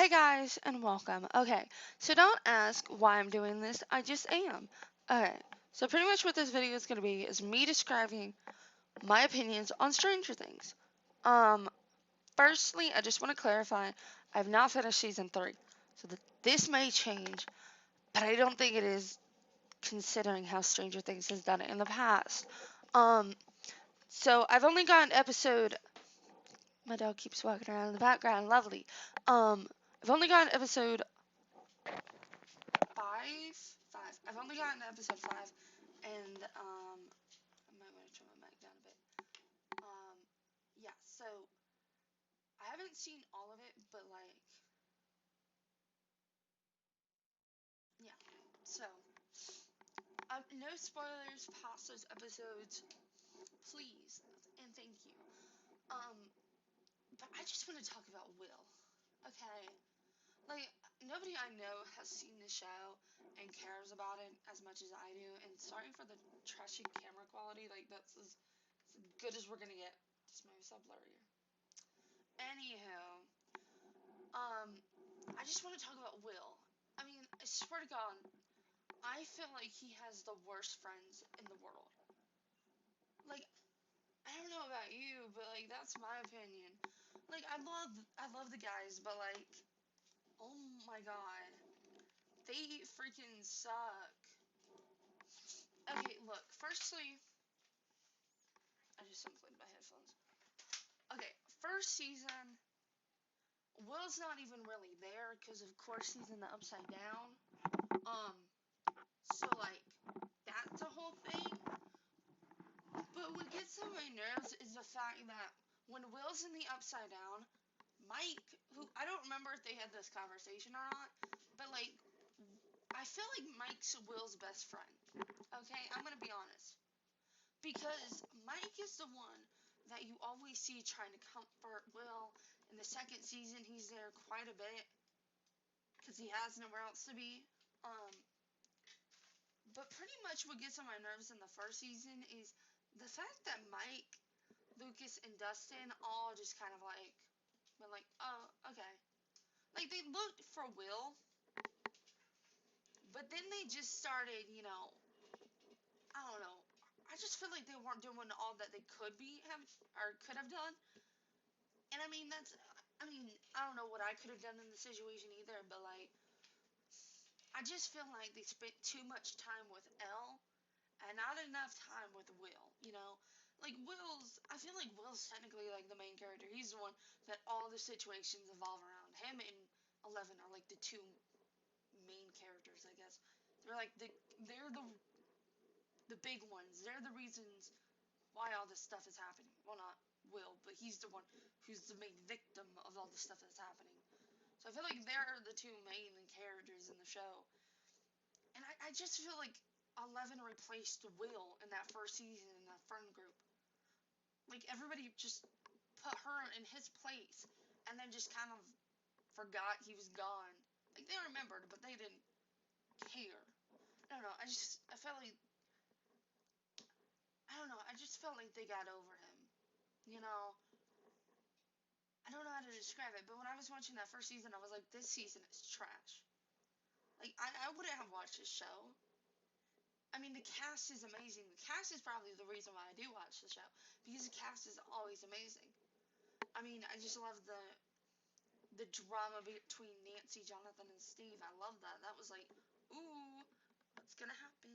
Hey guys, and welcome. Okay, so don't ask why I'm doing this, I just am. Okay, so pretty much what this video is going to be is me describing my opinions on Stranger Things. Um, Firstly, I just want to clarify, I have not finished season 3, so this may change, but I don't think it is considering how Stranger Things has done it in the past. Um, so I've only gotten episode. My dog keeps walking around in the background, lovely. I've only gotten episode five. I've only gotten to episode 5, and I might want to turn my mic down a bit. Um, yeah. So I haven't seen all of it, but like, yeah. So no spoilers past those episodes, please, and thank you. Um, but I just want to talk about Will. Okay, like nobody I know has seen the show and cares about it as much as I do. And sorry for the trashy camera quality. Like that's as good as we're gonna get. Just maybe stop blurrier. Anywho, um, I just want to talk about Will. I mean, I swear to God, I feel like he has the worst friends in the world. Like, I don't know about you, but like that's my opinion. Like, I love the guys, but like, oh my God, they freaking suck. Okay, look. Firstly, I just unplugged my headphones. Okay, first season, Will's not even really there because of course he's in the Upside Down. Um, so like that's a whole thing. But what gets on my nerves is the fact that when Will's in the Upside Down, Mike, who I don't remember if they had this conversation or not, but like I feel like Mike's Will's best friend. Okay, I'm gonna be honest. Because Mike is the one that you always see trying to comfort Will. In the second season, he's there quite a bit because he has nowhere else to be. Um, but pretty much what gets on my nerves in the first season is the fact that Mike, Lucas, and Dustin all just kind of like went like, oh, okay. Like they looked for Will, but then they just started, I don't know. I just feel like they weren't doing all that they could be have or could have done. And I don't know what I could have done in the situation either, but like, I just feel like they spent too much time with Elle and not enough time with Will, you know? Like, I feel like Will's technically like the main character. He's the one that all the situations evolve around. Him and Eleven are like the two main characters, I guess. They're like they're the big ones. They're the reasons why all this stuff is happening. Well, not Will, but he's the one who's the main victim of all the stuff that's happening. So I feel like they're the two main characters in the show. And I just feel like Eleven replaced Will in that first season in that friend group. Like everybody just put her in his place and then just kind of forgot he was gone. Like they remembered, but they didn't care. I don't know. I felt like I don't know. I just felt like they got over him. You know, I don't know how to describe it, but when I was watching that first season, I was like, this season is trash. Like I wouldn't have watched this show. I mean, the cast is amazing. The cast is probably the reason why I do watch the show because the cast is always amazing. I mean, I just love the drama between Nancy, Jonathan, and Steve. I love that. That was like, ooh, what's gonna happen?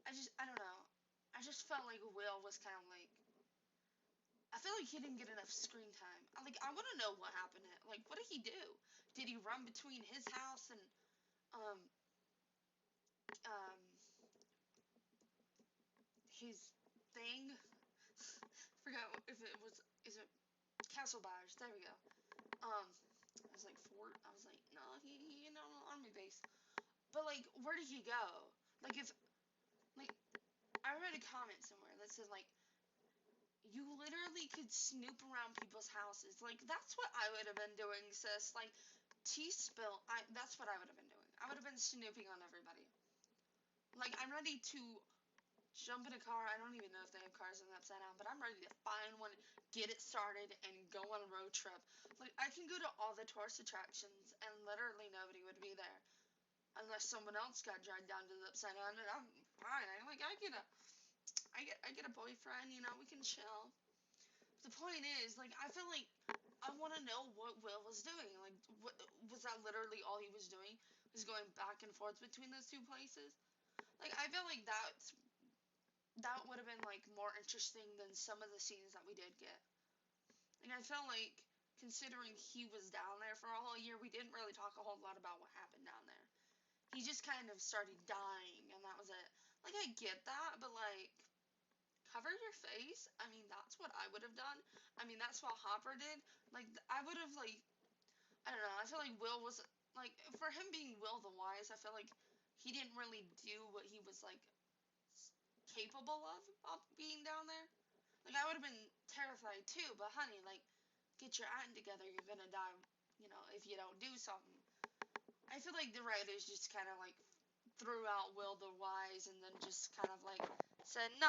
I don't know. I just felt like Will was kind of like. I feel like he didn't get enough screen time. I want to know what happened. Like, what did he do? Did he run between his house and um um his thing? Forgot if it was is it Castle Bars. There we go. I was like Fort. I was like, no, he on an army base. But like, where did he go? Like if like I read a comment somewhere that said like you literally could snoop around people's houses. Like that's what I would have been doing, sis. Like tea spill. That's what I would have been doing. I would have been snooping on everybody. Like I'm ready to jump in a car. I don't even know if they have cars in the Upside Down, but I'm ready to find one, get it started, and go on a road trip. Like, I can go to all the tourist attractions, and literally nobody would be there. Unless someone else got dragged down to the Upside Down, and I'm fine. I get a boyfriend, you know, we can chill. The point is, like, I feel like I want to know what Will was doing. Like, what, was that literally all he was doing? Was going back and forth between those two places? Like, I feel like that would have been like more interesting than some of the scenes that we did get. And I felt like, considering he was down there for a whole year, we didn't really talk a whole lot about what happened down there. He just kind of started dying, and that was it. Like, I get that, but like, cover your face. I mean, that's what I would have done. I mean, that's what Hopper did. Like, I would have, like, I don't know. I feel like Will was, like, for him being Will the Wise, I feel like he didn't really do what he was, like, capable of being down there. Like, I would have been terrified too, but honey, like, get your act together. You're gonna die, you know, if you don't do something. I feel like the writers just kind of, like, threw out Will the Wise and then just kind of like said, "No,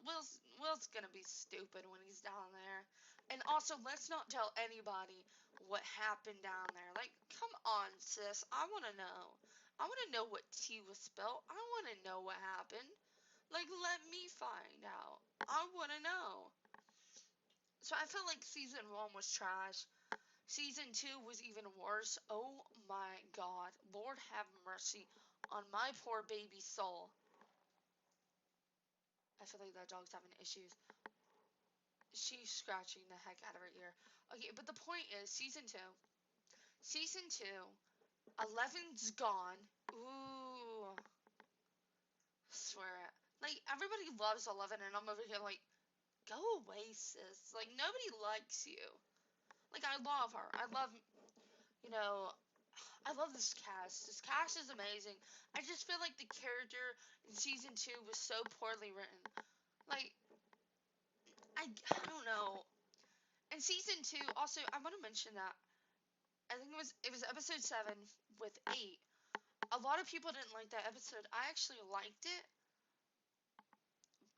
Will's gonna be stupid when he's down there." And also, let's not tell anybody what happened down there. Like, come on, sis. I want to know. I want to know what tea was spilled. I want to know what happened. Like, let me find out. I want to know. So I felt like season 1 was trash. Season 2 was even worse. Oh my god. Lord have mercy on my poor baby soul. I feel like that dog's having issues. She's scratching the heck out of her ear. Okay, but the point is, season 2. Season 2, 11's gone. Ooh. Swear it. Like, everybody loves 11, and I'm over here like, go away, sis. Like, nobody likes you. Like, I love her. I love, you know, I love this cast. This cast is amazing. I just feel like the character in season 2 was so poorly written. Like, I don't know. In season 2, also, I want to mention that I think it was episode 7 with 8. A lot of people didn't like that episode. I actually liked it,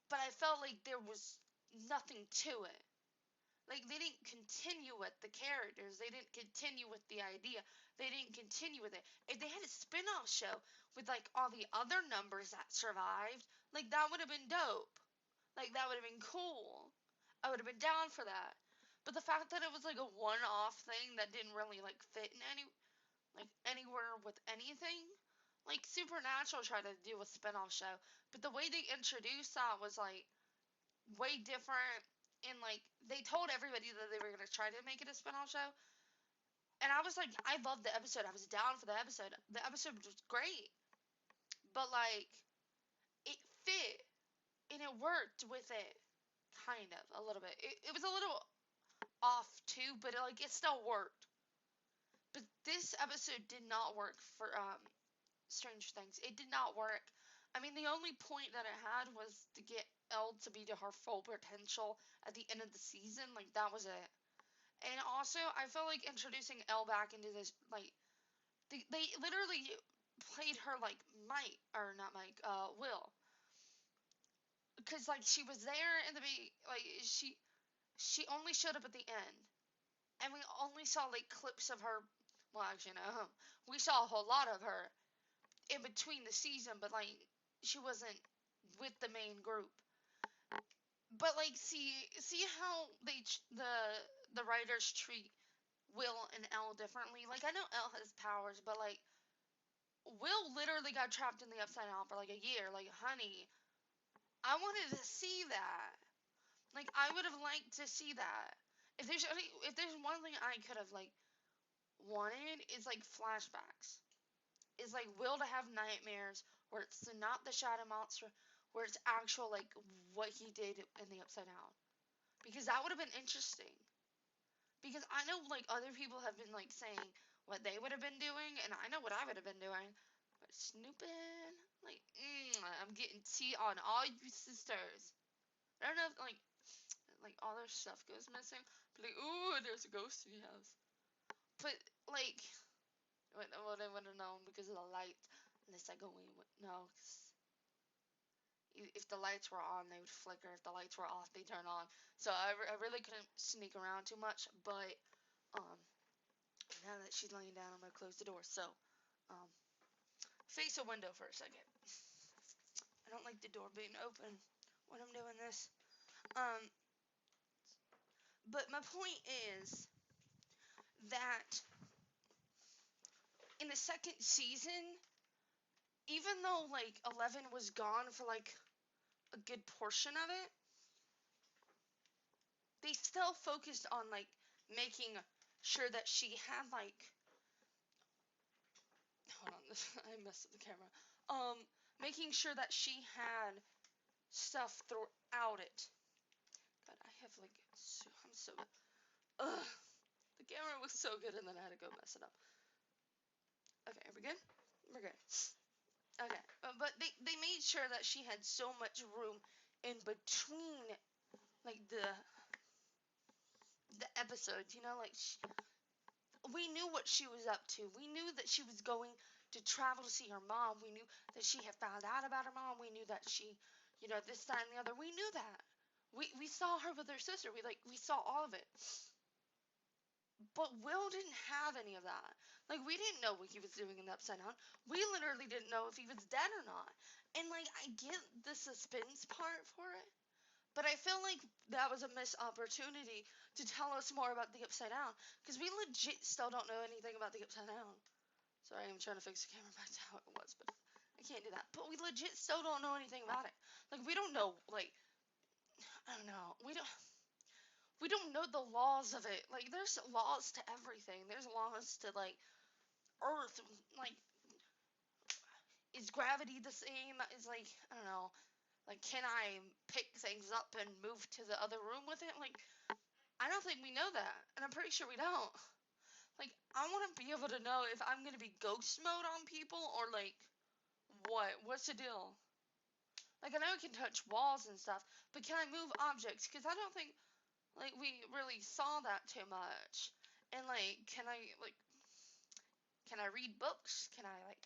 but I felt like there was nothing to it. Like, they didn't continue with the characters. They didn't continue with the idea. They didn't continue with it. If they had a spin-off show with, like, all the other numbers that survived, like, that would have been dope. Like, that would have been cool. I would have been down for that. But the fact that it was, like, a one-off thing that didn't really, like, fit in anywhere with anything, like, Supernatural tried to do a spin-off show, but the way they introduced that was, like, way different, and like they told everybody that they were gonna try to make it a spin-off show, and I was like, I loved the episode. I was down for the episode. The episode was great, but like it fit and it worked with it, kind of a little bit. It was a little off too, but it still worked. But this episode did not work for Stranger Things. It did not work. I mean, the only point that it had was to get Elle to be to her full potential at the end of the season. Like, that was it. And also, I felt like introducing Elle back into this, like, they literally played her like Mike, or not Mike, Will. Because, like, she was there in the beginning, like, she only showed up at the end. And we only saw, like, clips of her. Well, actually, no. We saw a whole lot of her in between the season, but like she wasn't with the main group. But like, see how the writers treat Will and Elle differently. Like, I know Elle has powers, but like Will literally got trapped in the Upside Down for like a year. Like, honey, I wanted to see that. Like, I would have liked to see that. If there's one thing I could have like wanted, is like flashbacks. Is like Will to have nightmares where it's not the shadow monster, where it's actual like what he did in the Upside Down, because that would have been interesting. Because I know like other people have been like saying what they would have been doing, and I know what I would have been doing. But snooping, like, I'm getting tea on all you sisters. I don't know if like all their stuff goes missing, but like, ooh, there's a ghost in your house. But like, I would have known because of the light. Unless I go in with, no. If the lights were on, they would flicker. If the lights were off, they turn on. So I really couldn't sneak around too much. But now that she's laying down, I'm gonna close the door. So um, face a window for a second. I don't like the door being open when I'm doing this. Um, but my point is that in the second season, even though like 11 was gone for like a good portion of it, they still focused on like making sure that she had like, hold on, I messed with the camera. Making sure that she had stuff throughout it. God, I have like, I'm so, ugh. The camera was so good and then I had to go mess it up. Okay, are we good? We're good. Okay, but they made sure that she had so much room in between, like, the episodes, you know, like, we knew what she was up to. We knew that she was going to travel to see her mom. We knew that she had found out about her mom. We knew that she, you know, this, that, and the other. We knew that. We saw her with her sister. We saw all of it. But Will didn't have any of that. Like, we didn't know what he was doing in the Upside Down. We literally didn't know if he was dead or not. And, like, I get the suspense part for it, but I feel like that was a missed opportunity to tell us more about the Upside Down, because we legit still don't know anything about the Upside Down. Sorry, I'm trying to fix the camera back to how it was, but I can't do that. But we legit still don't know anything about it. Like, we don't know, like, I don't know. We don't know the laws of it. Like, there's laws to everything. There's laws to, like, Earth. Like, is gravity the same? Is, like, I don't know. Like, can I pick things up and move to the other room with it? Like, I don't think we know that. And I'm pretty sure we don't. Like, I want to be able to know if I'm going to be ghost mode on people or, like, what? What's the deal? Like, I know I can touch walls and stuff, but can I move objects? Because I don't think, like, we really saw that too much. And, like, can I read books? Can I, like,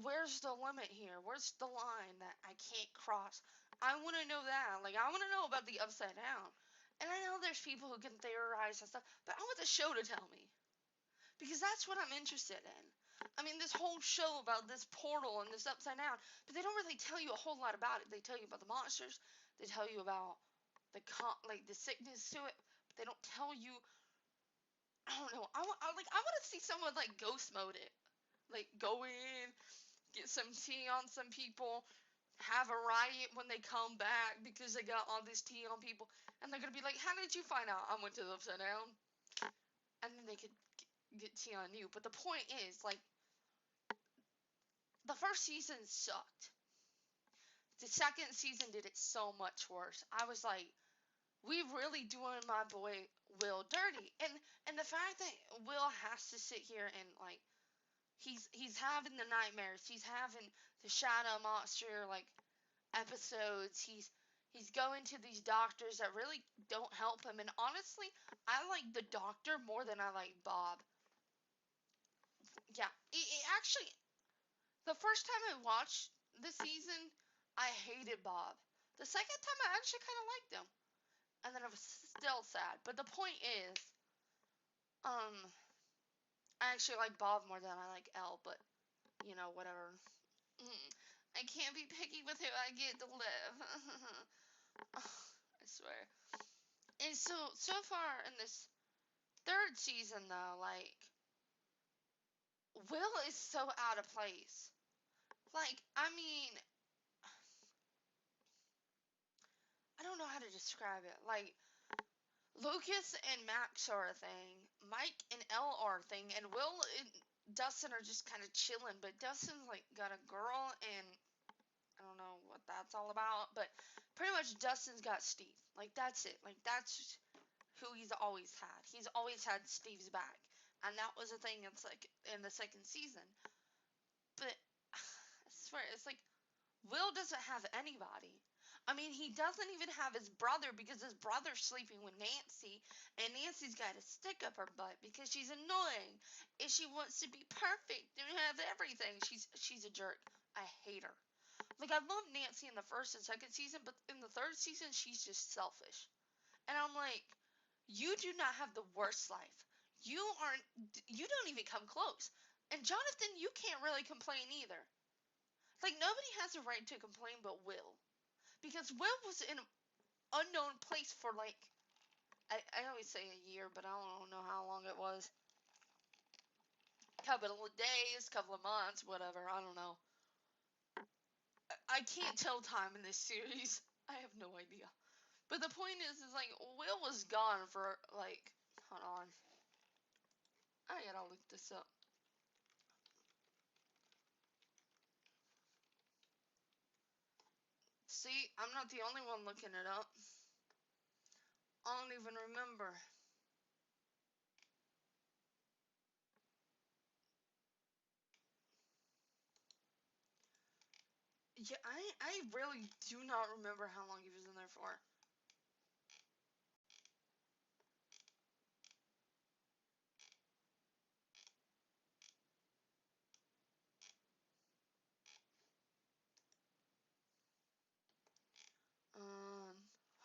where's the limit here? Where's the line that I can't cross? I want to know that. Like, I want to know about the Upside Down. And I know there's people who can theorize and stuff, but I want the show to tell me. Because that's what I'm interested in. I mean, this whole show about this portal and this Upside Down, but they don't really tell you a whole lot about it. They tell you about the monsters. They tell you about the sickness to it, but they don't tell you. I don't know. I want to see someone like ghost mode it, like go in, get some tea on some people, have a riot when they come back because they got all this tea on people, and they're gonna be like, "How did you find out I went to the Upside Down?" And then they could get tea on you. But the point is, like, the first season sucked. The second season did it so much worse. I was like, we really doing my boy Will dirty. And the fact that Will has to sit here and, like, he's having the nightmares. He's having the shadow monster, like, episodes. He's going to these doctors that really don't help him. And honestly, I like the doctor more than I like Bob. Yeah, it actually, the first time I watched the season, I hated Bob. The second time, I actually kind of liked him. And then I was still sad. But the point is, I actually like Bob more than I like Elle, but, you know, whatever. I can't be picky with who I get to live. I swear. And so far in this third season, though, like, Will is so out of place. Like, I mean, I don't know how to describe it. Like, Lucas and Max are a thing. Mike and Elle are a thing. And Will and Dustin are just kind of chilling. But Dustin's, like, got a girl, and I don't know what that's all about. But pretty much Dustin's got Steve. Like, that's it. Like, that's who he's always had. He's always had Steve's back. And that was a thing in the second season. But I swear, it's like, Will doesn't have anybody. I mean, he doesn't even have his brother because his brother's sleeping with Nancy, and Nancy's got a stick up her butt because she's annoying, and she wants to be perfect and have everything. She's a jerk. I hate her. Like, I love Nancy in the first and second season, but in the third season, she's just selfish. And I'm like, you do not have the worst life. You don't even come close. And Jonathan, you can't really complain either. Like, nobody has a right to complain but Will. Because Will was in an unknown place for, like, I always say a year, but I don't know how long it was. Couple of days, couple of months, whatever, I don't know. I can't tell time in this series. I have no idea. But the point is like, Will was gone for, like, hold on. I gotta look this up. See, I'm not the only one looking it up. I don't even remember. Yeah, I really do not remember how long he was in there for.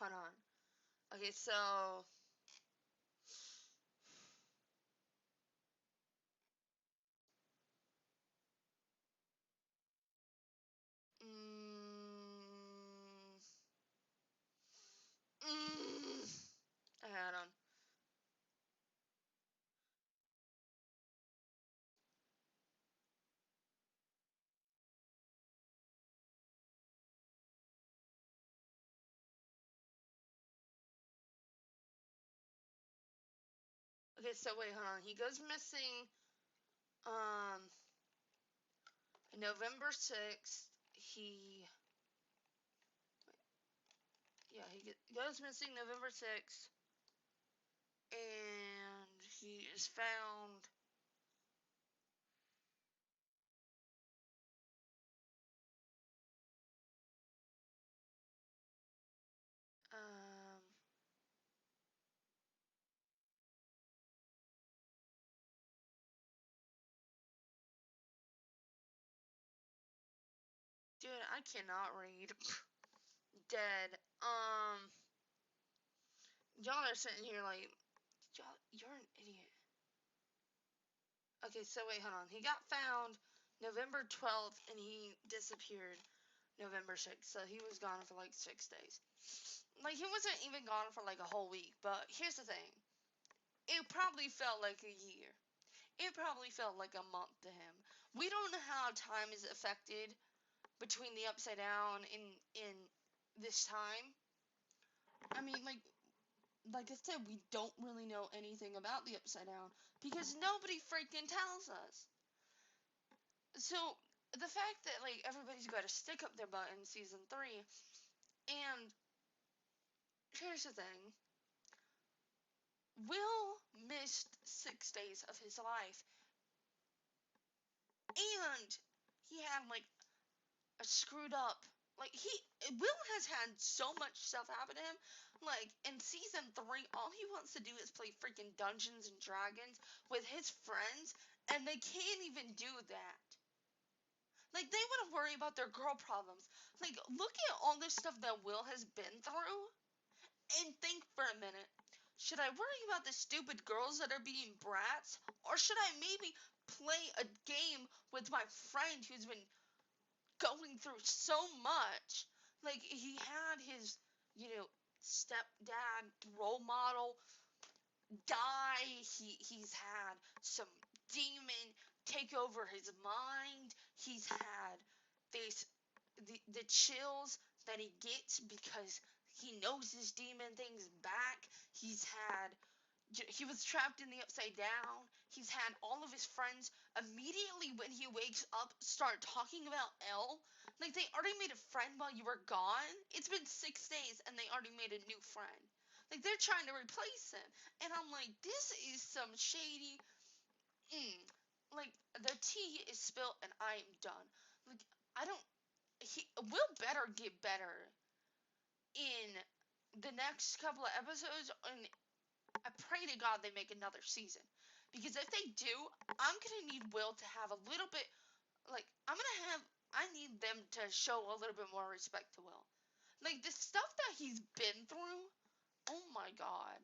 Hold on. Okay, so mm, hold on. Okay, so wait, hold on. He goes missing um November 6th. He goes missing November 6th, and he is found um dude, I cannot read. Dead. Y'all are sitting here like, y'all, you're an idiot. Okay, so wait, hold on. He got found November 12th, and he disappeared November 6th, so he was gone for like 6 days. Like, he wasn't even gone for like a whole week, but here's the thing. It probably felt like a year. It probably felt like a month to him. We don't know how time is affected between the Upside Down in this time. I mean, like I said, we don't really know anything about the Upside Down because nobody freaking tells us. So the fact that like everybody's got to stick up their butt in season 3, and here's the thing: Will missed 6 days of his life, and he had like a screwed up. Like Will has had so much stuff happen to him. Like in season 3, all he wants to do is play freaking Dungeons and Dragons with his friends, and they can't even do that. Like, they want to worry about their girl problems. Like, look at all this stuff that Will has been through, and think for a minute. Should I worry about the stupid girls that are being brats, or should I maybe play a game with my friend who's been going through so much? Like, he had his, stepdad role model die. He's had some demon take over his mind. He's had this the chills that he gets because he knows his demon thing's back. He was trapped in the Upside Down. He's had all of his friends immediately when he wakes up start talking about Elle. Like, they already made a friend while you were gone. It's been 6 days and they already made a new friend. Like, they're trying to replace him. And I'm like, this is some shady. Like, the tea is spilled and I am done. Like, I don't. Will better get better in the next couple of episodes, and I pray to God they make another season. Because if they do, I'm going to need Will to have a little bit, like, I'm going to have I need them to show a little bit more respect to Will. Like the stuff that he's been through, oh my god.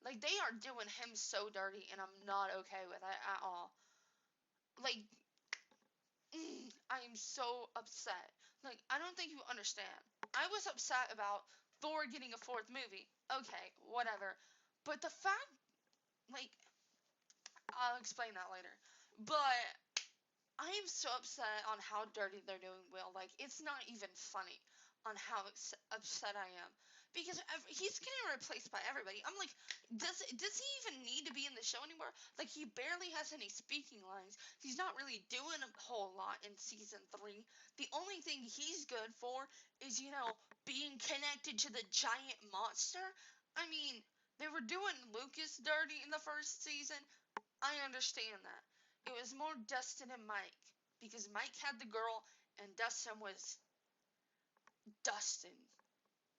Like they are doing him so dirty and I'm not okay with it at all. Like I am so upset. Like I don't think you understand. I was upset about Thor getting a fourth movie. Okay, whatever. But the fact like I'll explain that later. But I am so upset on how dirty they're doing Will. Like, it's not even funny on how upset I am because he's getting replaced by everybody. I'm like, does he even need to be in the show anymore? Like, he barely has any speaking lines. He's not really doing a whole lot in season 3. The only thing he's good for is, being connected to the giant monster. I mean, they were doing Lucas dirty in the first season. I understand that. It was more Dustin and Mike because Mike had the girl and Dustin was Dustin.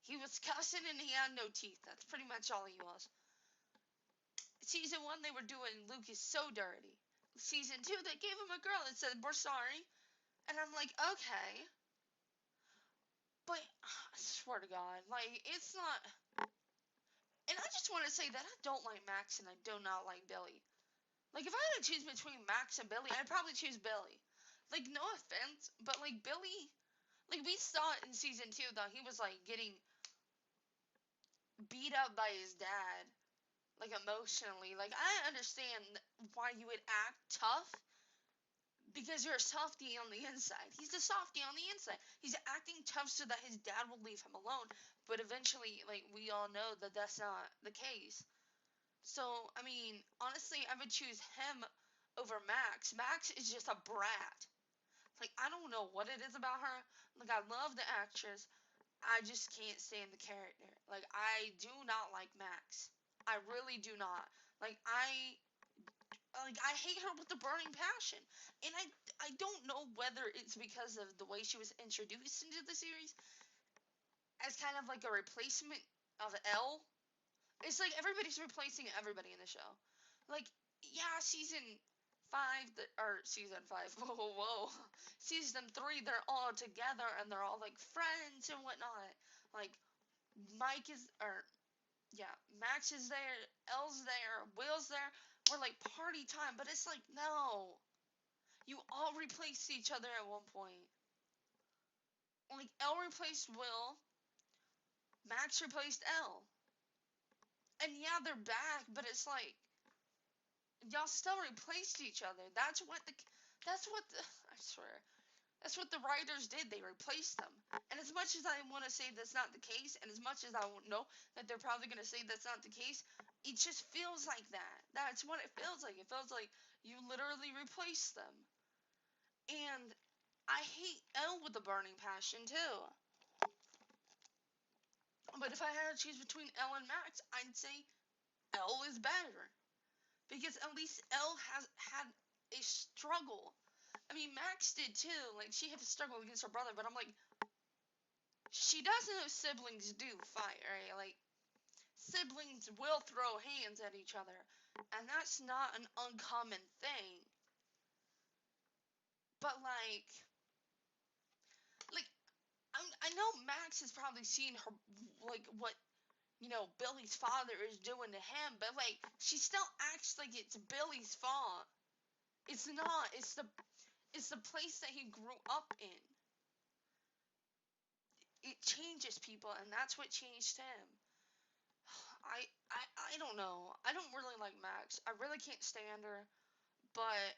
He was cussing and he had no teeth. That's pretty much all he was. Season 1, they were doing Lucas so dirty. Season 2, they gave him a girl and said, "We're sorry." And I'm like, okay. But I swear to God, like, it's not. And I just want to say that I don't like Max and I do not like Billy. Like, if I had to choose between Max and Billy, I'd probably choose Billy. Like, no offense, but, like, Billy, like, we saw it in season 2, though. He was, like, getting beat up by his dad, like, emotionally. Like, I understand why you would act tough because you're a softie on the inside. He's a softie on the inside. He's acting tough so that his dad will leave him alone. But eventually, like, we all know that that's not the case. So, I mean, honestly, I would choose him over Max. Max is just a brat. Like, I don't know what it is about her. Like, I love the actress. I just can't stand the character. Like, I do not like Max. I really do not. Like, I hate her with a burning passion. And I don't know whether it's because of the way she was introduced into the series as kind of like a replacement of Elle. It's like everybody's replacing everybody in the show. Like, yeah, season 5, whoa, season 3, they're all together and they're all like friends and whatnot. Like, Mike is, or yeah, Max is there, Elle's there, Will's there. We're like party time, but it's like, no. You all replaced each other at one point. Like, Elle replaced Will, Max replaced Elle. And yeah, they're back, but it's like, y'all still replaced each other. I swear, that's what the writers did. They replaced them. And as much as I want to say that's not the case, and as much as I know that they're probably going to say that's not the case, it just feels like that. That's what it feels like. It feels like you literally replaced them. And I hate Elle with a burning passion too. But if I had to choose between Elle and Max, I'd say Elle is better. Because at least Elle has had a struggle. I mean, Max did too. Like, she had to struggle against her brother, but I'm like, she does know siblings do fight, right? Like, siblings will throw hands at each other, and that's not an uncommon thing. But, like, I know Max has probably seen her, like, what, Billy's father is doing to him, but, like, she still acts like it's Billy's fault. It's not. It's the place that he grew up in. It changes people, and that's what changed him. I don't know. I don't really like Max. I really can't stand her, but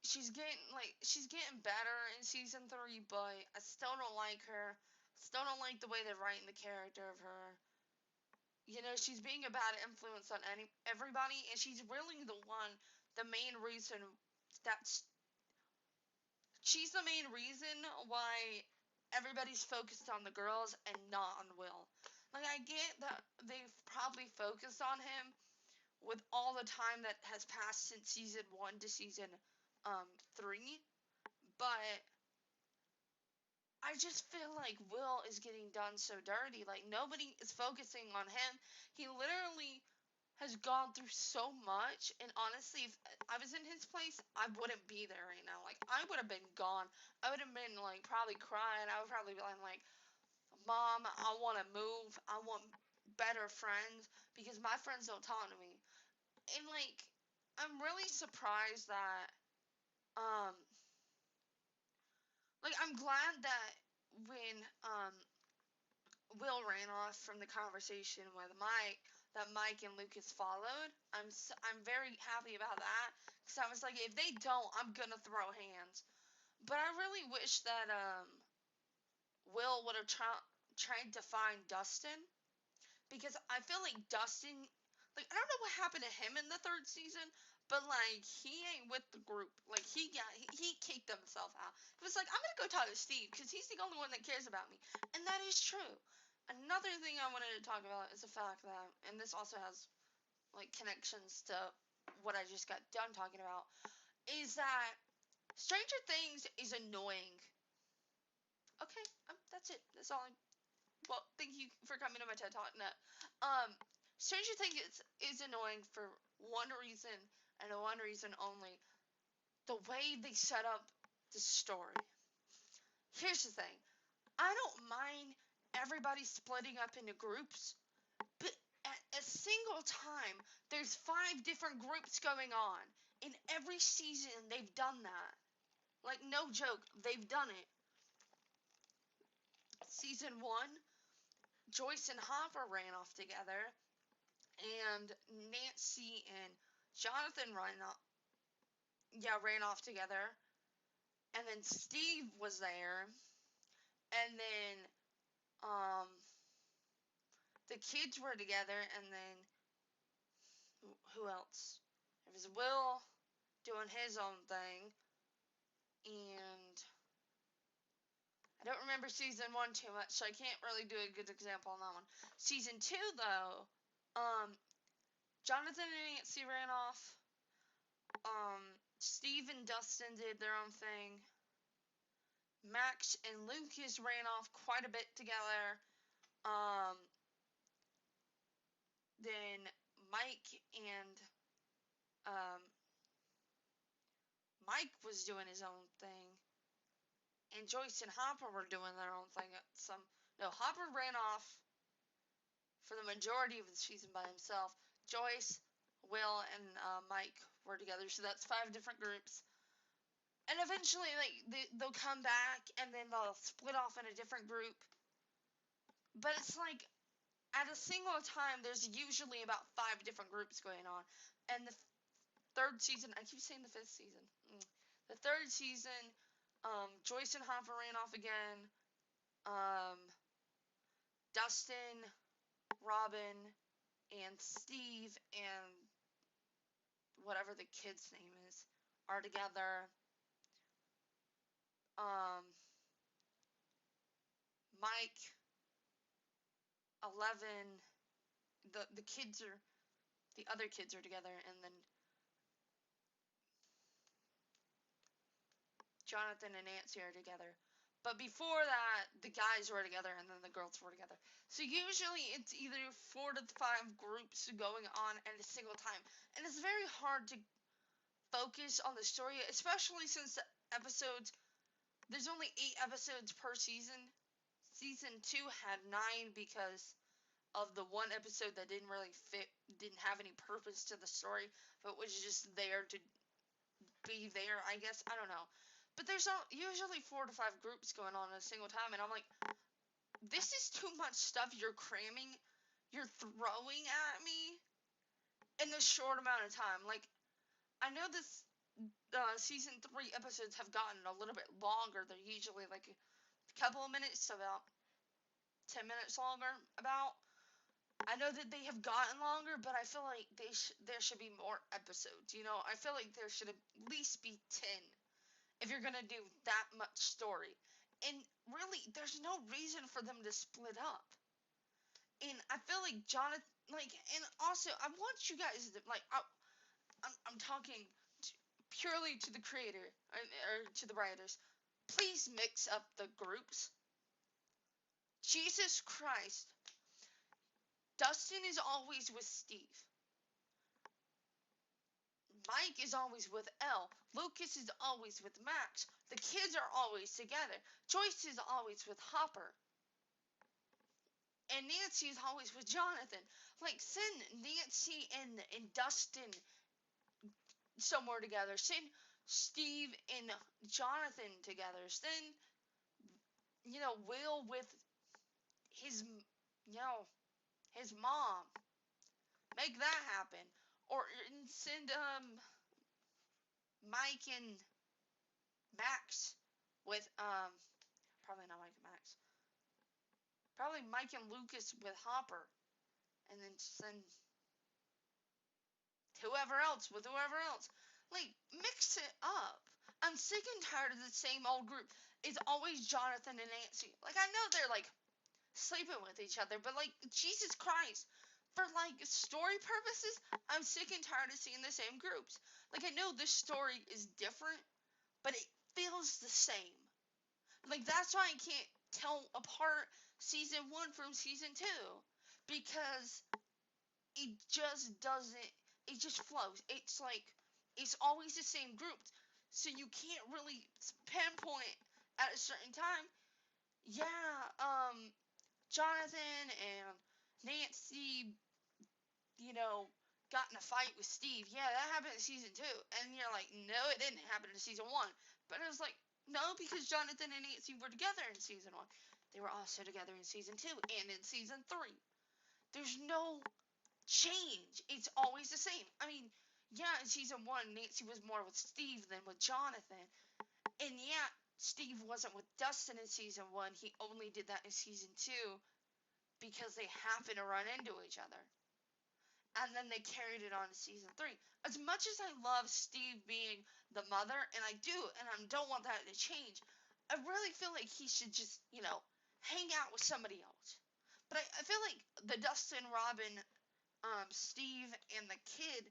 she's getting better in season 3, but I still don't like her. Still don't like the way they're writing the character of her. She's being a bad influence on everybody, and she's really the main reason that's she's the main reason why everybody's focused on the girls and not on Will. Like, I get that they've probably focused on him with all the time that has passed since season 1 to season 3, but I just feel like Will is getting done so dirty. Like, nobody is focusing on him. He literally has gone through so much, and honestly, if I was in his place, I wouldn't be there right now. Like, I would have been gone. I would have been, like, probably crying. I would probably be like, Mom, I want to move. I want better friends because my friends don't talk to me. And, like, I'm really surprised that, um, like, I'm glad that when, Will ran off from the conversation with Mike, that Mike and Lucas followed. I'm very happy about that because I was like, if they don't, I'm gonna throw hands. But I really wish that Will would have tried to find Dustin because I feel like Dustin, like I don't know what happened to him in the third season, but like he ain't with the group. Like he kicked himself out. He was like, I'm gonna go talk to Steve because he's the only one that cares about me, and that is true. Another thing I wanted to talk about is the fact that, and this also has like connections to what I just got done talking about, is that Stranger Things is annoying. Okay, that's it. That's all. Well, thank you for coming to my TED Talk. No, Stranger Things is annoying for one reason and one reason only: the way they set up the story. Here's the thing: I don't mind everybody splitting up into groups, but at a single time, there's 5 different groups going on. In every season, they've done that. Like, no joke, they've done it. Season 1, Joyce and Hopper ran off together, and Nancy and Jonathan ran off together, and then Steve was there, and then um, the kids were together, and then who else? It was Will doing his own thing, and I don't remember season 1 too much, so I can't really do a good example on that one. Season 2, though, Jonathan and Nancy ran off. Steve and Dustin did their own thing. Max and Lucas ran off quite a bit together. Then Mike and um, Mike was doing his own thing, and Joyce and Hopper were doing their own thing. Hopper ran off for the majority of the season by himself. Joyce, Will, and Mike were together, so that's 5 different groups. And eventually, like they'll come back, and then they'll split off in a different group. But it's like at a single time, there's usually about 5 different groups going on. And the third season, I keep saying the 5th season. The third season, Joyce and Hopper ran off again. Dustin, Robin, and Steve, and whatever the kid's name is, are together. Mike, 11, the other kids are together, and then Jonathan and Nancy are together. But before that, the guys were together, and then the girls were together. So usually it's either 4 to 5 groups going on at a single time. And it's very hard to focus on the story, especially since the episodes, there's only 8 episodes per season. Season 2 had 9 because of the one episode that didn't really fit, didn't have any purpose to the story, but was just there to be there, I guess. I don't know. But there's usually 4 to 5 groups going on at a single time, and I'm like, this is too much stuff you're cramming, you're throwing at me in this short amount of time. Like, I know this season 3 episodes have gotten a little bit longer. They're usually like a couple of minutes to about 10 minutes longer, about. I know that they have gotten longer, but I feel like there should be more episodes. You know, I feel like there should at least be 10 if you're gonna do that much story. And really, there's no reason for them to split up. And I feel like Jonathan, like, and also I want you guys to like, I'm talking purely to the creator or to the writers. Please mix up the groups. Jesus Christ. Dustin is always with Steve. Mike is always with Elle. Lucas is always with Max. The kids are always together. Joyce is always with Hopper. And Nancy is always with Jonathan. Like, send Nancy and Dustin somewhere together. Send Steve and Jonathan together. Send, Will with his, his mom. Make that happen. Or send Mike and Max with probably not Mike and Max. Probably Mike and Lucas with Hopper, and then send whoever else with whoever else. Like, mix it up. I'm sick and tired of the same old group. It's always Jonathan and Nancy. Like, I know they're like sleeping with each other, but like, Jesus Christ. For like story purposes, I'm sick and tired of seeing the same groups. Like, I know this story is different, but it feels the same. Like, that's why I can't tell apart season 1 from season 2, because it just doesn't, it just flows. It's like, it's always the same group, so you can't really pinpoint at a certain time. Yeah, Jonathan and Nancy, got in a fight with Steve. Yeah, that happened in season 2. And you're like, no, it didn't happen in season 1. But it was like, no, because Jonathan and Nancy were together in season 1. They were also together in season 2 and in season 3. There's no change. It's always the same. I mean, yeah, in season 1, Nancy was more with Steve than with Jonathan. And yeah, Steve wasn't with Dustin in season 1. He only did that in season 2 because they happened to run into each other. And then they carried it on to season 3. As much as I love Steve being the mother, and I do, and I don't want that to change, I really feel like he should just, hang out with somebody else. But I feel like the Dustin, Robin, Steve, and the kid,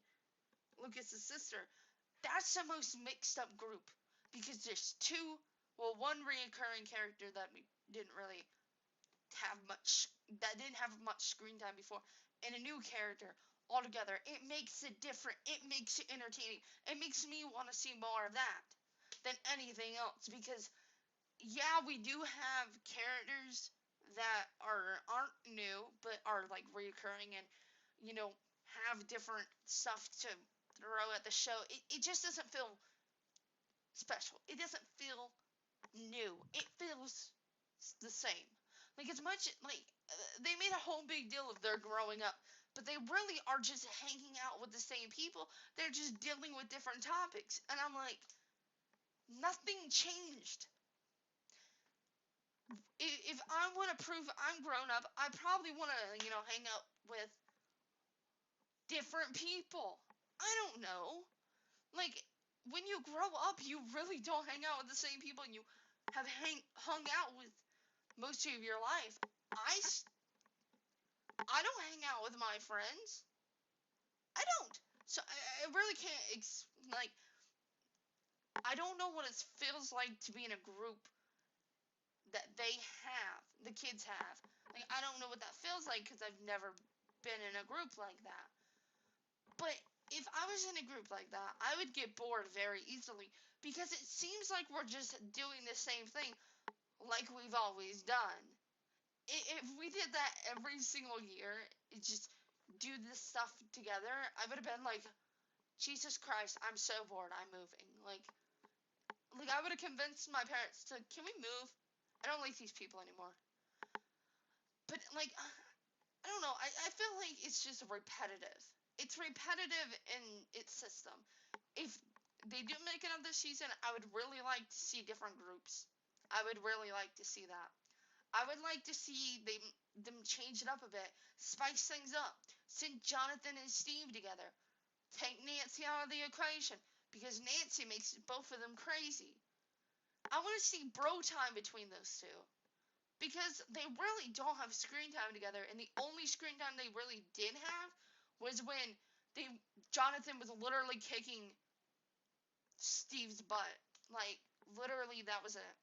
Lucas's sister, that's the most mixed up group. Because there's one reoccurring character that didn't really didn't have much screen time before, and a new character altogether. It makes it different. It makes it entertaining. It makes me want to see more of that than anything else, because yeah, we do have characters that aren't new but are like reoccurring and have different stuff to throw at the show. It just doesn't feel special. It doesn't feel new. It feels the same. Like, as much like they made a whole big deal of their growing up, but they really are just hanging out with the same people. They're just dealing with different topics, and I'm like, nothing changed. If I want to prove I'm grown up, I probably want to hang out with different people. I don't know. Like, when you grow up, you really don't hang out with the same people you have hung out with most of your life. I don't hang out with my friends. I don't. So I really can't like, I don't know what it feels like to be in a group that the kids have. Like, I don't know what that feels like because I've never been in a group like that. But if I was in a group like that, I would get bored very easily, because it seems like we're just doing the same thing like we've always done. If we did that every single year, just do this stuff together, I would have been like, Jesus Christ, I'm so bored, I'm moving. Like I would have convinced my parents to, can we move? I don't like these people anymore. But like, I don't know, I feel like it's just repetitive. It's repetitive in its system. If they do make another season, I would really like to see different groups. I would really like to see that. I would like to see them change it up a bit, spice things up, send Jonathan and Steve together, take Nancy out of the equation, because Nancy makes both of them crazy. I want to see bro time between those two, because they really don't have screen time together, and the only screen time they really did have was when Jonathan was literally kicking Steve's butt. Like, literally, that was it.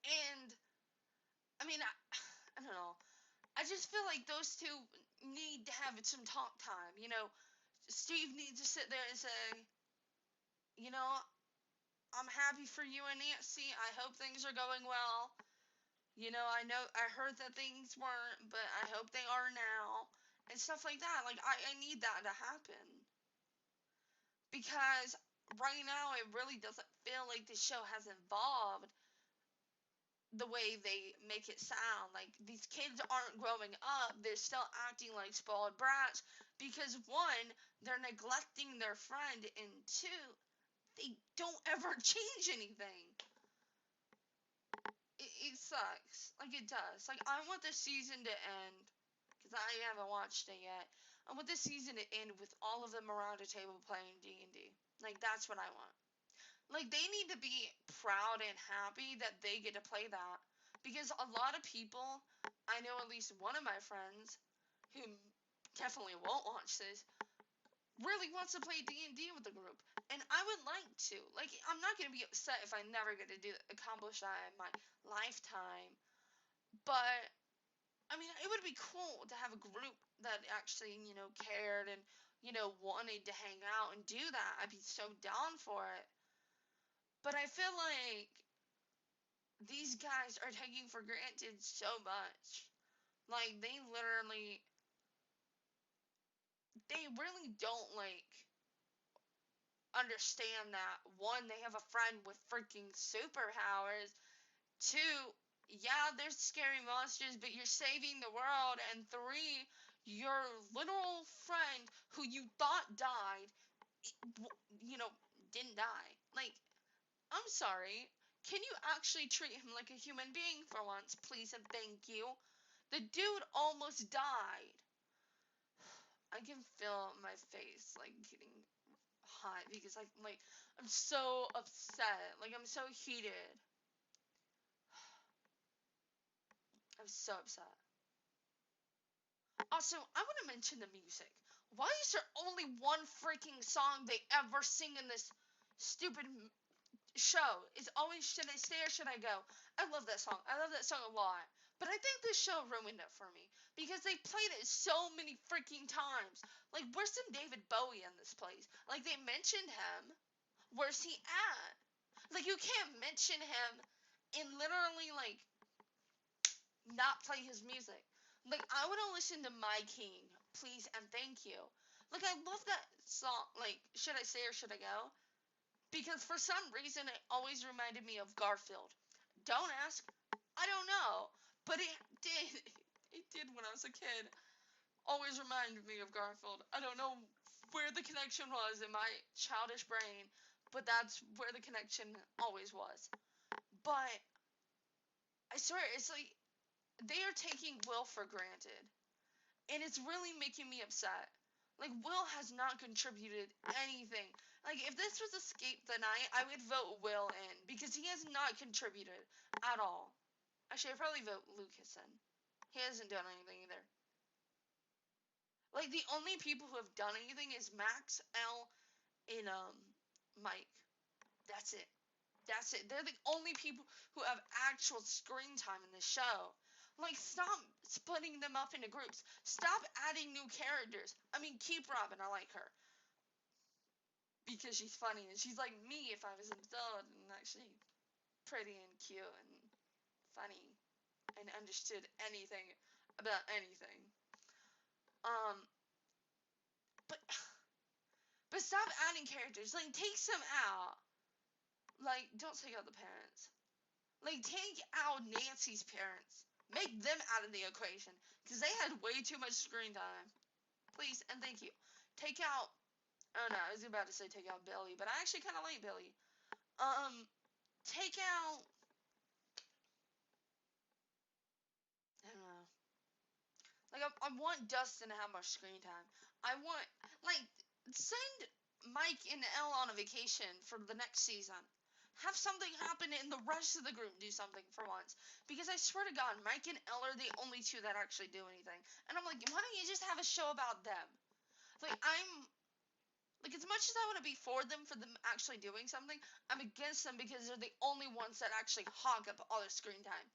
And I mean, I don't know. I just feel like those two need to have some talk time. Steve needs to sit there and say, you know, I'm happy for you and Nancy. I hope things are going well. I heard that things weren't, but I hope they are now. And stuff like that. Like, I need that to happen. Because right now, it really doesn't feel like the show has evolved the way they make it sound. Like, these kids aren't growing up. They're still acting like spoiled brats. Because, one, they're neglecting their friend. And two, they don't ever change anything. It sucks. Like, it does. Like, I want the season to end, because I haven't watched it yet. I want the season to end with all of them around a table playing D&D. Like, that's what I want. Like, they need to be proud and happy that they get to play that. Because a lot of people, I know at least one of my friends, who definitely won't watch this, really wants to play D&D with the group. And I would like to. Like, I'm not going to be upset if I never get to accomplish that in my lifetime. But, I mean, it would be cool to have a group that actually, cared and, wanted to hang out and do that. I'd be so down for it. But I feel like these guys are taking for granted so much. Like, they really don't, like, understand that, one, they have a friend with freaking superpowers, two, yeah, there's scary monsters, but you're saving the world, and three, your literal friend who you thought died, you know, didn't die. Like, I'm sorry. Can you actually treat him like a human being for once, please and thank you? The dude almost died. I can feel my face, like, getting hot because I'm so upset. Like, I'm so heated. I'm so upset. Also, I want to mention the music. Why is there only one freaking song they ever sing in this stupid show? It's always Should I Stay or Should I Go? I love that song. I love that song a lot. But I think this show ruined it for me because they played it so many freaking times. Like, where's some David Bowie in this place? Like, they mentioned him. Where's he at? Like, you can't mention him and literally, like, not play his music. Like, I want to listen to My King, please and thank you. Like, I love that song, like, Should I Stay or Should I Go? Because for some reason, it always reminded me of Garfield. Don't ask. I don't know. But it did. It did when I was a kid. Always reminded me of Garfield. I don't know where the connection was in my childish brain, but that's where the connection always was. But I swear, it's like they are taking Will for granted. And it's really making me upset. Like, Will has not contributed anything. Like, if this was Escape the Night, I would vote Will in. Because he has not contributed at all. Actually, I'd probably vote Lucas in. He hasn't done anything either. Like, the only people who have done anything is Max, L, and, Mike. That's it. That's it. They're the only people who have actual screen time in the show. Like, stop splitting them up into groups. Stop adding new characters. I mean, keep Robin. I like her. Because she's funny. And she's like me if I was an adult and actually pretty and cute and funny and understood anything about anything. Um, but but stop adding characters. Like, take some out. Like, don't take out the parents. Like, take out Nancy's parents. Make them out of the equation. Because they had way too much screen time. Please and thank you. Take out... Oh, no. I was about to say take out Billy. But I actually kind of like Billy. Take out... I don't know. Like, I want Dustin to have more screen time. I want... Like, send Mike and Elle on a vacation for the next season. Have something happen and the rest of the group do something for once. Because I swear to God, Mike and Elle are the only two that actually do anything. And I'm like, why don't you just have a show about them? Like, like, as much as I want to be for them actually doing something, I'm against them because they're the only ones that actually hog up all their screen time.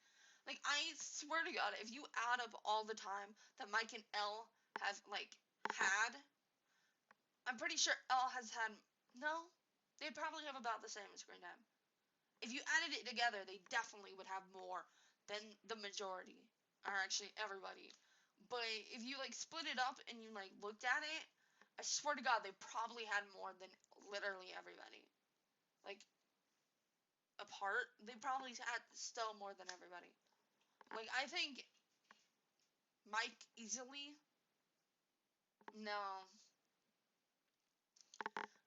Like, I swear to God, if you add up all the time that Mike and Elle have, like, had, I'm pretty sure Elle has had, no, they probably have about the same screen time. If you added it together, they definitely would have more than the majority, or actually everybody. But if you like split it up and you like looked at it, I swear to God, they probably had more than literally everybody. Like apart, they probably had still more than everybody. Like I think Mike easily. No,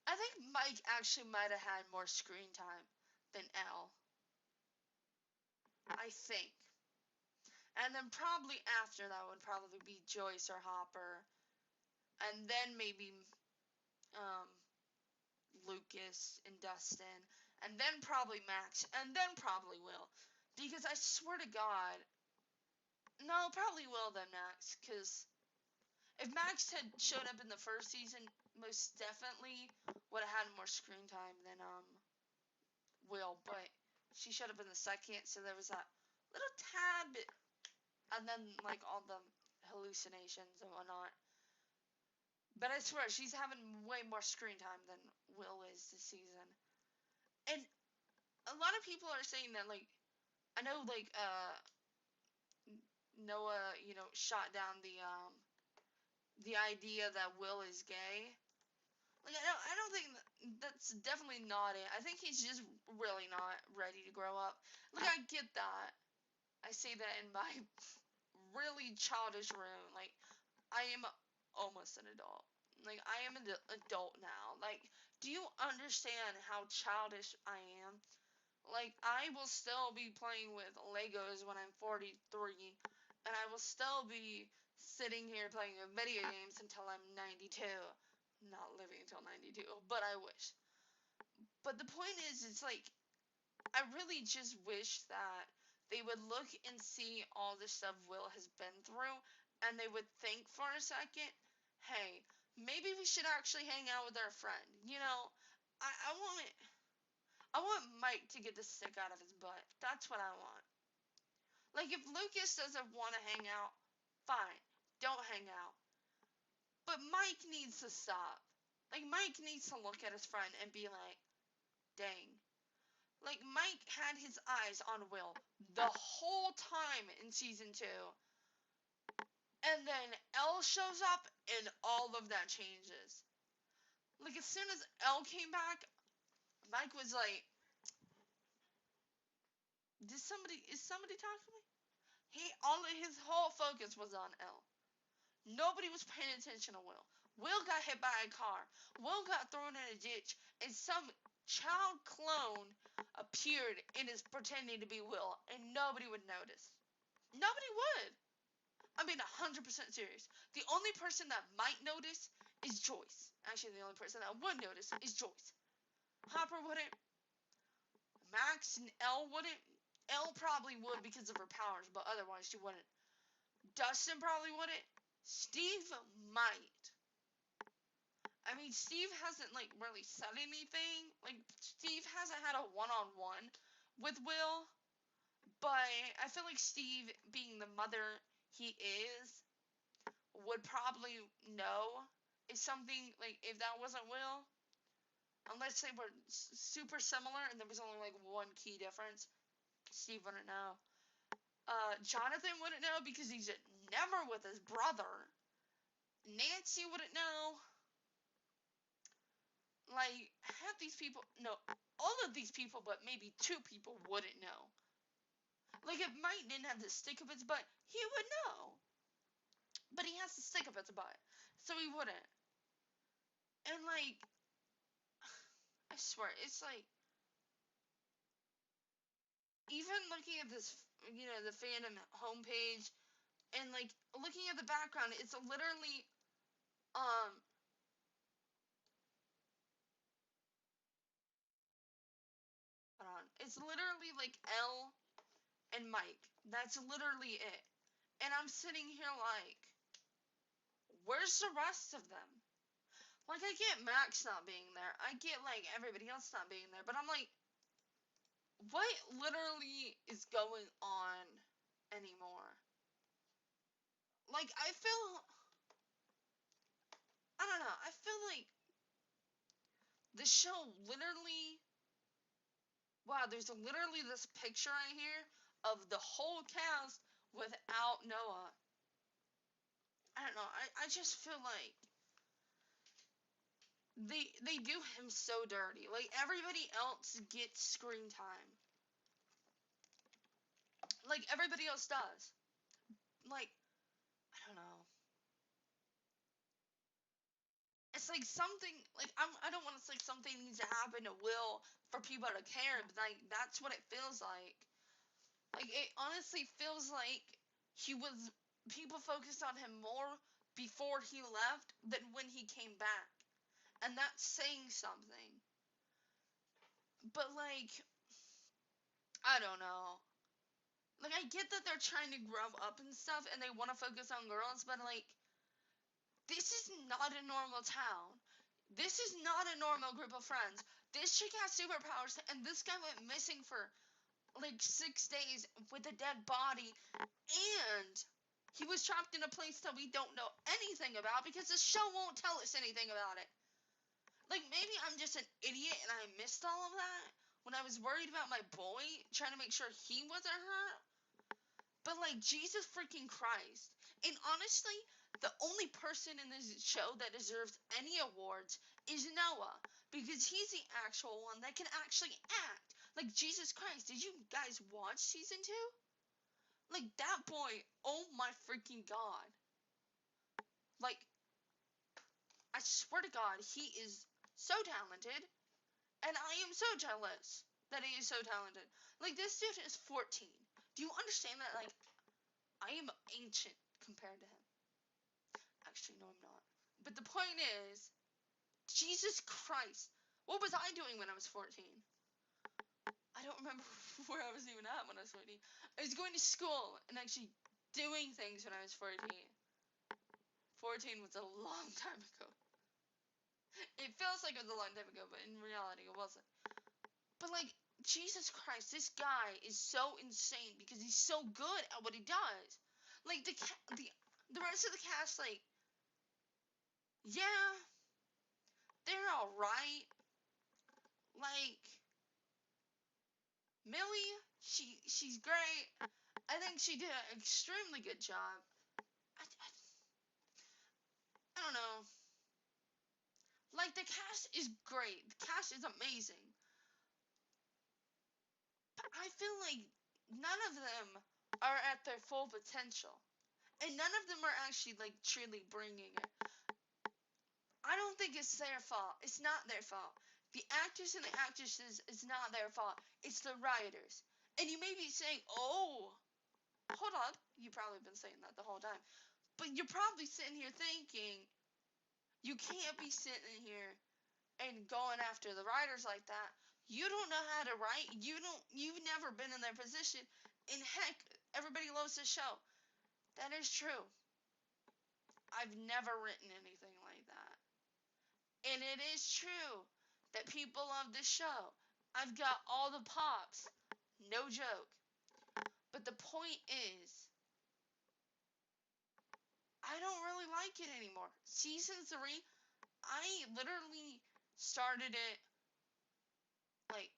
I think Mike actually might have had more screen time than Elle. I think. And then probably after that would probably be Joyce or Hopper, and then maybe um, Lucas and Dustin, and then probably Max, and then probably Will. Because I swear to God, no, probably Will then Max. Because if Max had showed up in the first season, most definitely would have had more screen time than Will. But she showed up in the second, so there was that little tad bit, and then like all the hallucinations and whatnot. But I swear, she's having way more screen time than Will is this season. And a lot of people are saying that, like, I know, like, Noah, shot down the idea that Will is gay. Like, I don't think that's definitely not it. I think he's just really not ready to grow up. Like, I get that. I say that in my really childish room. Like, I am almost an adult. Like, I am an adult now. Like, do you understand how childish I am? Like, I will still be playing with Legos when I'm 43, and I will still be sitting here playing video games until I'm 92. Not living until 92, but I wish. But the point is, it's like, I really just wish that they would look and see all the stuff Will has been through, and they would think for a second, hey, maybe we should actually hang out with our friend. I want Mike to get the stick out of his butt. That's what I want. Like, if Lucas doesn't want to hang out, fine, don't hang out. But Mike needs to stop. Like, Mike needs to look at his friend and be like, dang. Like, Mike had his eyes on Will the whole time in season 2. And then Elle shows up and all of that changes. Like, as soon as Elle came back, Mike was like, is somebody talking to me? His whole focus was on Elle. Nobody was paying attention to Will. Will got hit by a car. Will got thrown in a ditch, and some child clone appeared and is pretending to be Will, and nobody would notice. Nobody would. I mean, 100% serious. The only person that might notice is Joyce. Actually, the only person that would notice is Joyce. Hopper wouldn't. Max and Elle wouldn't. Elle probably would because of her powers, but otherwise she wouldn't. Dustin probably wouldn't. Steve might. I mean, Steve hasn't, like, really said anything. Like, Steve hasn't had a one-on-one with Will. But I feel like Steve, being the mother he is, would probably know if something, like, if that wasn't Will. Unless they were super similar and there was only, like, one key difference. Steve wouldn't know. Jonathan wouldn't know because he's never with his brother. Nancy wouldn't know. Like, half these people, no, all of these people, but maybe 2 people wouldn't know. Like, if Mike didn't have the stick up his butt, he would know. But he has the stick up his butt, so he wouldn't. And, like, I swear, it's like, even looking at this, the fandom homepage, and, like, looking at the background, it's literally, hold on, it's literally, like, Elle and Mike. That's literally it. And I'm sitting here like, where's the rest of them? Like, I get Max not being there. I get, like, everybody else not being there. But I'm like, what literally is going on anymore? Like, I don't know. I feel like The show literally, wow, there's literally this picture right here of the whole cast without Noah. I don't know. I just feel like they do him so dirty. Like everybody else gets screen time. Like everybody else does. Like I don't know. It's like something like I don't want to say something needs to happen to Will for people to care, but like that's what it feels like. Like it honestly feels like he was people focused on him more before he left than when he came back. And that's saying something. But like I don't know. Like I get that they're trying to grow up and stuff and they want to focus on girls, but like this is not a normal town. This is not a normal group of friends. This chick has superpowers and this guy went missing for like 6 days with a dead body, and he was trapped in a place that we don't know anything about because the show won't tell us anything about it. Like, maybe I'm just an idiot and I missed all of that when I was worried about my boy, trying to make sure he wasn't hurt. But, like, Jesus freaking Christ. And honestly, the only person in this show that deserves any awards is Noah. Because he's the actual one that can actually act. Like, Jesus Christ, did you guys watch season 2? Like, that boy, oh my freaking god. Like, I swear to God, he is so talented. And I am so jealous that he is so talented. Like, this dude is 14. Do you understand that? Like, I am ancient compared to him. Actually, no, I'm not. But the point is, Jesus Christ. What was I doing when I was 14? I don't remember where I was even at when I was 14. I was going to school and actually doing things when I was 14. 14 was a long time ago. It feels like it was a long time ago, but in reality, it wasn't. But, like, Jesus Christ, this guy is so insane because he's so good at what he does. Like, the rest of the cast, like, yeah, they're alright. Like, Millie, she's great. I think she did an extremely good job. I don't know. Like, the cast is great. The cast is amazing. But I feel like none of them are at their full potential. And none of them are actually, like, truly bringing it. I don't think it's their fault. It's not their fault. The actors and the actresses is not their fault. It's the writers. And you may be saying, oh, hold on. You've probably been saying that the whole time. But you're probably sitting here thinking, you can't be sitting here and going after the writers like that. You don't know how to write. You've never been in their position. And heck, everybody loves this show. That is true. I've never written anything like that. And it is true that people love this show. I've got all the pops. No joke. But the point is, I don't really like it anymore. Season 3, I literally started it like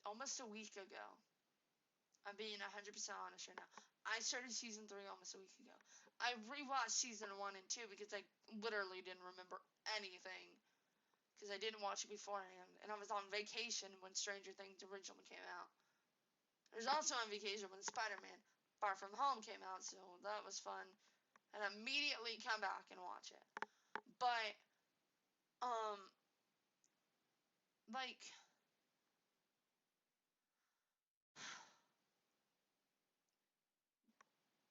almost a week ago. I'm being 100% honest right now. I started season 3 almost a week ago. I rewatched season 1 and 2 because I literally didn't remember anything. Because I didn't watch it beforehand. And I was on vacation when Stranger Things originally came out. I was also on vacation when Spider-Man Far From Home came out, so that was fun. And immediately come back and watch it. But, like,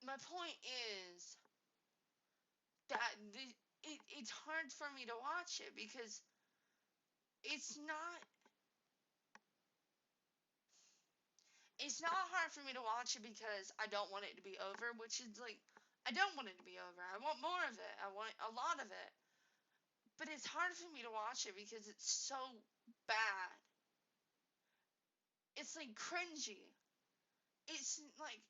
my point is that it's hard for me to watch it because it's not hard for me to watch it because I don't want it to be over, which is like I don't want it to be over. I want more of it. I want a lot of it. But it's hard for me to watch it because it's so bad. It's like cringy. It's like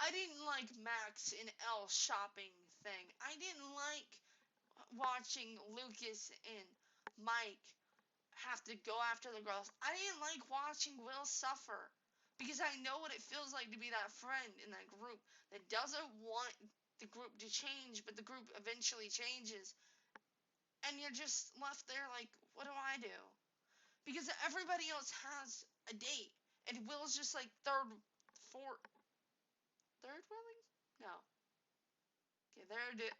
I didn't like Max and Elle shopping thing. I didn't like watching Lucas and Mike have to go after the girls. I didn't like watching Will suffer because I know what it feels like to be that friend in that group that doesn't want the group to change, but the group eventually changes, and you're just left there like, what do I do? Because everybody else has a date, and Will's just like third wheeling? No. Okay, they're a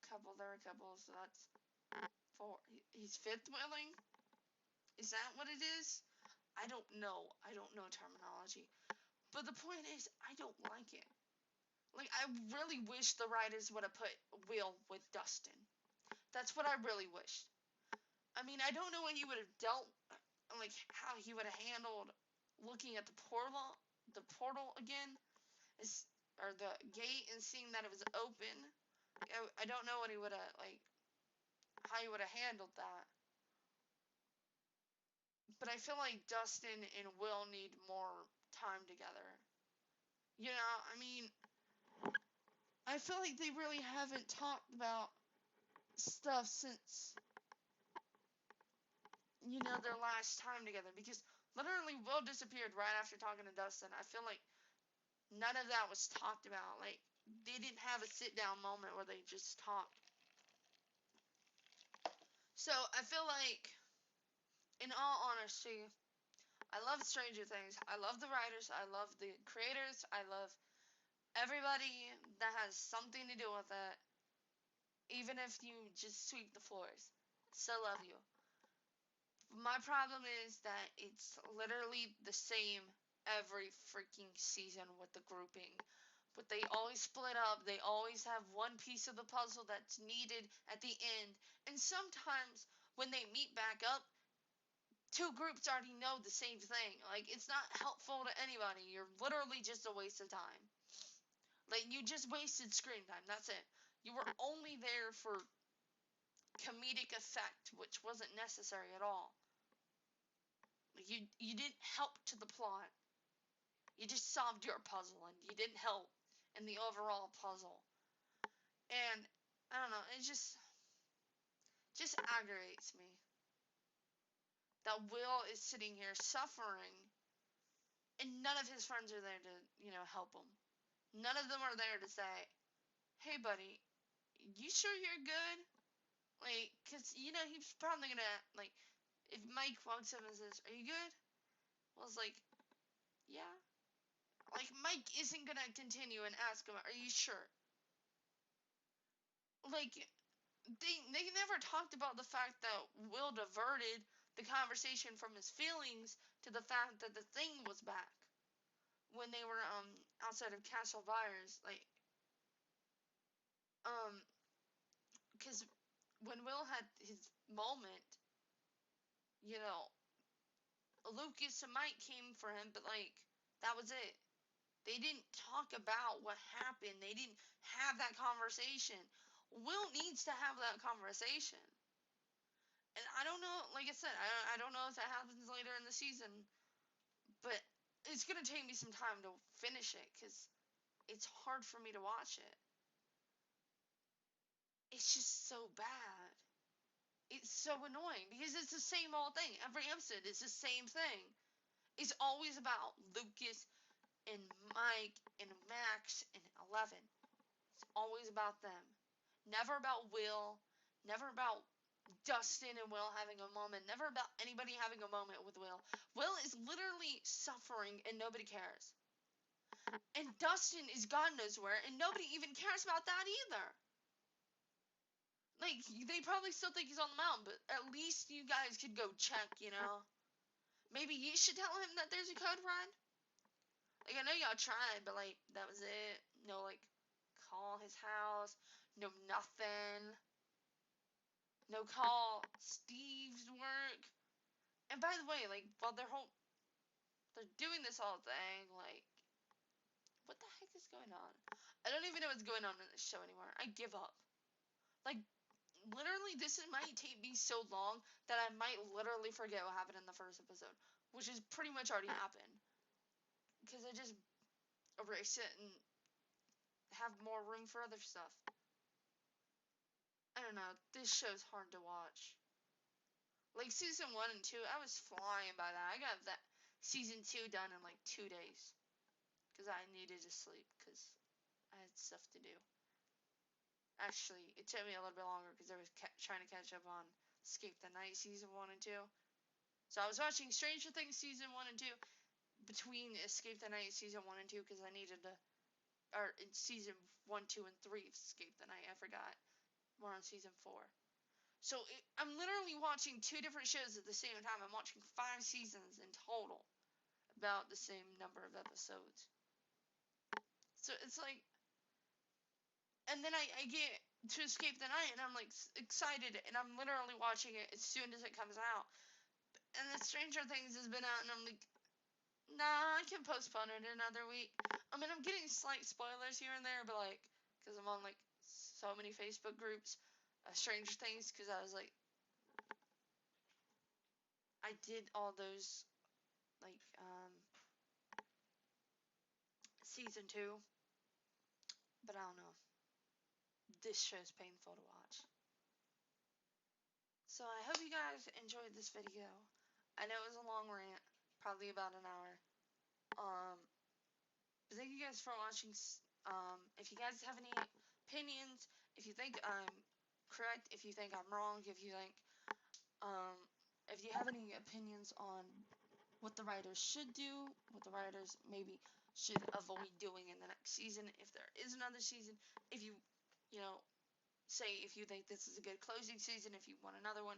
couple, so that's four. He's fifth wheeling? Is that what it is? I don't know. I don't know terminology. But the point is, I don't like it. Like, I really wish the writers would have put Will with Dustin. That's what I really wished. I mean, I don't know what he would have dealt, like, how he would have handled looking at the portal again, or the gate, and seeing that it was open. I don't know what he would have, like, how he would have handled that. But I feel like Dustin and Will need more time together. You know, I mean, I feel like they really haven't talked about stuff since, their last time together. Because literally, Will disappeared right after talking to Dustin. I feel like none of that was talked about. Like, they didn't have a sit down moment where they just talked. So, I feel like, in all honesty, I love Stranger Things. I love the writers. I love the creators. I love everybody that has something to do with it. Even if you just sweep the floors. Still love you. My problem is that it's literally the same every freaking season with the grouping. But they always split up. They always have one piece of the puzzle that's needed at the end. And sometimes when they meet back up, two groups already know the same thing. Like, it's not helpful to anybody. You're literally just a waste of time. Like, you just wasted screen time. That's it. You were only there for comedic effect, which wasn't necessary at all. Like, you didn't help to the plot. You just solved your puzzle, and you didn't help in the overall puzzle. And I don't know, it just aggravates me that Will is sitting here suffering, and none of his friends are there to, help him. None of them are there to say, "Hey, buddy, you sure you're good?" Like, cause he's probably gonna, like, if Mike walks up and says, "Are you good?" Will's like, "Yeah." Like, Mike isn't gonna continue and ask him, "Are you sure?" Like, they never talked about the fact that Will diverted the conversation from his feelings to the fact that the thing was back when they were outside of Castle Byers. Like, because when Will had his moment, you know, Lucas and Mike came for him, but like, that was it. They didn't talk about what happened. They didn't have that conversation. Will needs to have that conversation. And I don't know, like I said, I don't know if that happens later in the season, but it's going to take me some time to finish it because it's hard for me to watch it. It's just so bad. It's so annoying because it's the same old thing. Every episode is the same thing. It's always about Lucas and Mike and Max and Eleven. It's always about them. Never about Will. Never about Dustin and Will having a moment. Never about anybody having a moment with Will. Will is literally suffering and nobody cares. And Dustin is God knows where and nobody even cares about that either. Like, they probably still think he's on the mountain, but at least you guys could go check. Maybe you should tell him that there's a code red. Like, I know y'all tried, but, like, that was it. No, like, call his house. No nothing. No call Steve's work. And by the way, like, while they're doing this whole thing, like, what the heck is going on? I don't even know what's going on in this show anymore. I give up. Like, literally, this might take me so long that I might literally forget what happened in the first episode, which is pretty much already happened. Because I just erase it and have more room for other stuff. I don't know. This show's hard to watch. Like season 1 and 2, I was flying by that. I got that season 2 done in like 2 days because I needed to sleep because I had stuff to do. Actually, it took me a little bit longer because I was trying to catch up on Escape the Night season 1 and 2. So I was watching Stranger Things season 1 and 2 between Escape the Night season 1 and 2 because I needed to, or in season 1, 2, and 3 of Escape the Night. I forgot. We're on season 4. So I'm literally watching 2 different shows at the same time. I'm watching 5 seasons in total, about the same number of episodes. So it's like, and then I get to Escape the Night, and I'm like excited, and I'm literally watching it as soon as it comes out. And then Stranger Things has been out, and I'm like, nah, I can postpone it another week. I mean, I'm getting slight spoilers here and there, but like, because I'm on like so many Facebook groups, Stranger Things, because I was like, I did all those like season 2, but I don't know. This show's painful to watch. So I hope you guys enjoyed this video. I know it was a long rant, probably about an hour. But thank you guys for watching. If you guys have any opinions, if you think I'm correct, if you think I'm wrong, um, if you have any opinions on what the writers should do, what the writers maybe should avoid doing in the next season, if there is another season, if you know, say if you think this is a good closing season, if you want another one,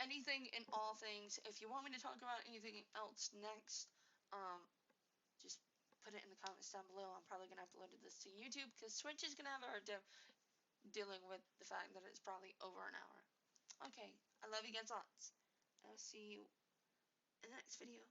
anything and all things. If you want me to talk about anything else next, just put it in the comments down below. I'm probably going to upload this to YouTube because Twitch is going to have a hard time dealing with the fact that it's probably over an hour. Okay, I love you guys lots. I'll see you in the next video.